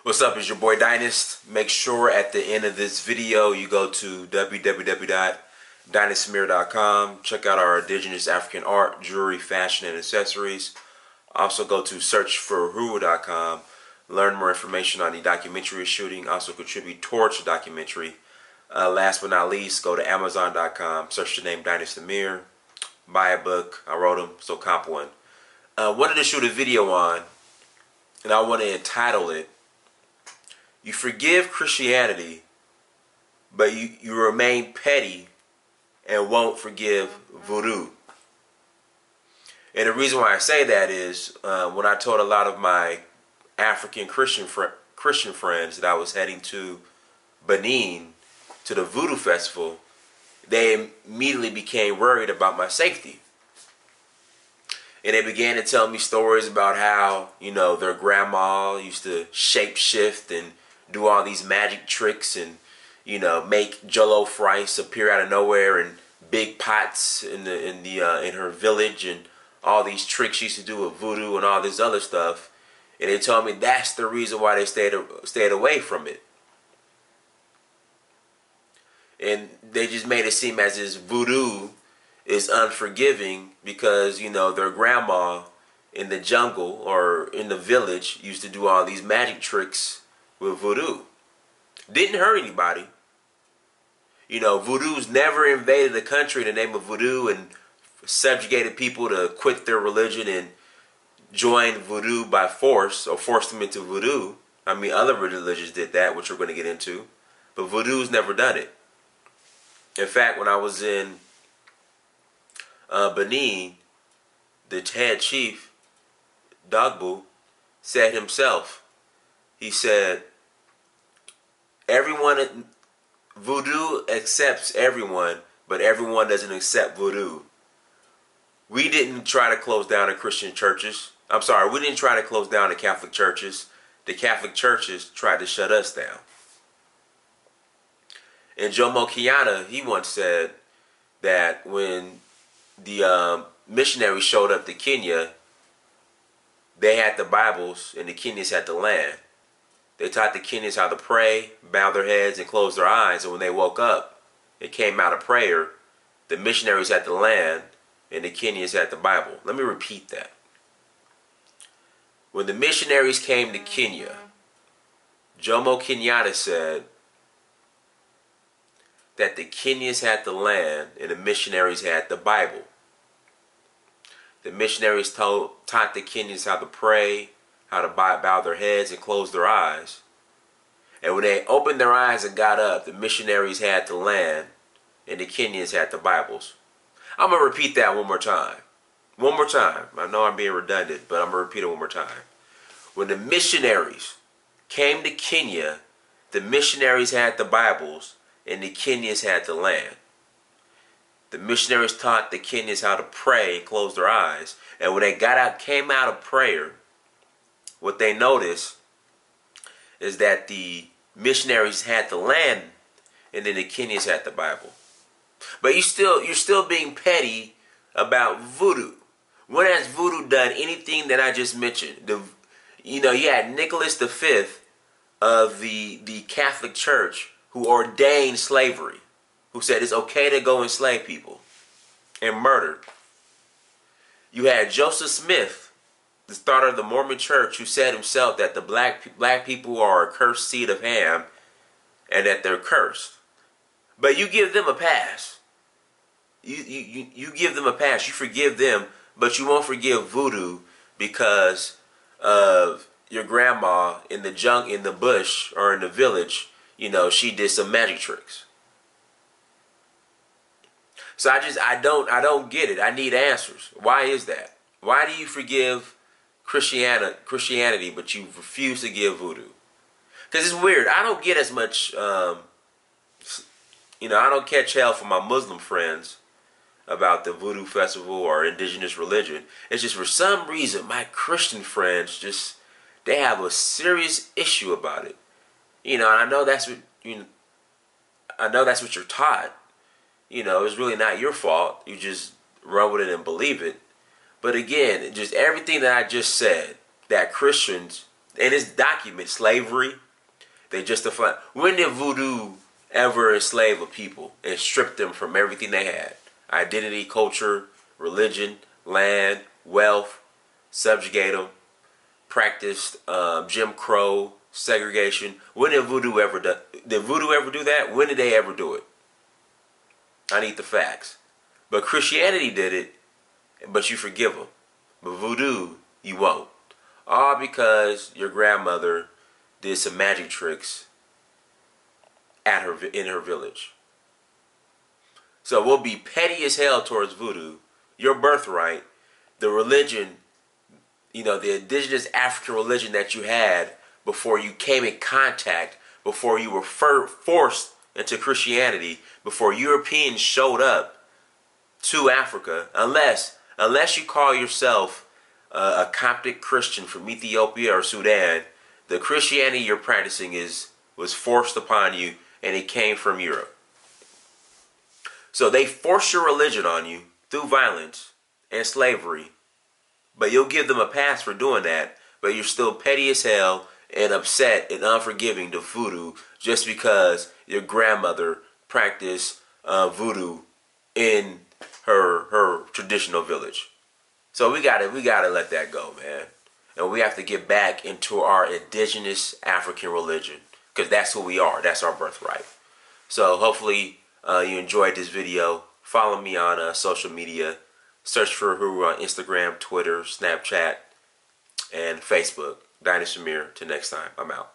What's up, it's your boy Dynast. Make sure at the end of this video you go to www.dynastsamir.com. Check out our indigenous African art, jewelry, fashion, and accessories. Also go to searchforwho.com. Learn more information on the documentary we're shooting. Also contribute towards the documentary. Last but not least, go to amazon.com. Search the name Dynast Samir. Buy a book. I wrote them, so cop one. Wanted to shoot a video on, and I want to entitle it, "You forgive Christianity, but you remain petty and won't forgive Voodoo." And the reason why I say that is when I told a lot of my African Christian friends that I was heading to Benin to the Voodoo festival, they immediately became worried about my safety. And they began to tell me stories about how, their grandma used to shape shift and do all these magic tricks and, make jollof rice appear out of nowhere in big pots in her village, and all these tricks she used to do with voodoo and all this other stuff. And they told me that's the reason why they stayed away from it. And they just made it seem as if voodoo is unforgiving because, their grandma in the jungle or in the village used to do all these magic tricks with voodoo. Didn't hurt anybody. Voodoo's never invaded the country in the name of voodoo and subjugated people to quit their religion and join voodoo by force or forced them into voodoo. I mean, other religions did that, which we're going to get into. But voodoo's never done it. In fact, when I was in Benin, the head chief, Dogbu, said himself, he said, voodoo accepts everyone, but everyone doesn't accept voodoo. We didn't try to close down the Christian churches. I'm sorry, we didn't try to close down the Catholic churches. The Catholic churches tried to shut us down. And Jomo Kenyatta, he once said that when the missionaries showed up to Kenya, they had the Bibles and the Kenyans had the land. They taught the Kenyans how to pray, bow their heads, and close their eyes. And when they woke up, it came out of prayer. The missionaries had the land and the Kenyans had the Bible. Let me repeat that. When the missionaries came to Kenya, Jomo Kenyatta said that the Kenyans had the land and the missionaries had the Bible. The missionaries taught the Kenyans how to pray, how to bow their heads and close their eyes. And when they opened their eyes and got up, the missionaries had the land and the Kenyans had the Bibles. I'm going to repeat that one more time. One more time. I know I'm being redundant, but I'm going to repeat it one more time. When the missionaries came to Kenya, the missionaries had the Bibles and the Kenyans had the land. The missionaries taught the Kenyans how to pray and close their eyes. And when they came out of prayer, what they noticed is that the missionaries had the land and then the Kenyans had the Bible. But you're still being petty about voodoo. When has voodoo done anything that I just mentioned? You had Nicholas V of the Catholic Church who ordained slavery, who said it's okay to go enslave people and murder. You had Joseph Smith, the starter of the Mormon Church, who said himself that the black people are a cursed seed of Ham and that they're cursed. But you give them a pass. You give them a pass. You forgive them, but you won't forgive voodoo because of your grandma in the bush or in the village. She did some magic tricks. So I don't get it. I need answers. Why is that? Why do you forgive Christianity, but you refuse to give voodoo? Because it's weird. I don't get as much, I don't catch hell from my Muslim friends about the voodoo festival or indigenous religion. It's just for some reason my Christian friends they have a serious issue about it. And I know that's what you're taught. It's really not your fault. You just run with it and believe it. But again, just everything that I just said, that Christians And it's documented. Slavery, they justify. When did voodoo ever enslave a people and strip them from everything they had? Identity, culture, religion, land, wealth, subjugate them, practiced Jim Crow, segregation. When did voodoo ever do? Did voodoo ever do that? When did they ever do it? I need the facts. But Christianity did it, but you forgive them. But voodoo, you won't. All because your grandmother did some magic tricks in her village. So we'll be petty as hell towards voodoo. Your birthright, the religion, the indigenous African religion that you had before you came in contact, before you were forced into Christianity, before Europeans showed up to Africa, unless you call yourself a Coptic Christian from Ethiopia or Sudan, the Christianity you're practicing was forced upon you, and it came from Europe. So they force your religion on you through violence and slavery, but you'll give them a pass for doing that, but you're still petty as hell and upset and unforgiving to voodoo just because your grandmother practiced voodoo in her traditional village. So we gotta let that go, man. And we have to get back into our indigenous African religion, because that's who we are. That's our birthright. So hopefully you enjoyed this video. Follow me on social media. Search for Huru on Instagram, Twitter, Snapchat, and Facebook. Dinah Shamir. Till next time, I'm out.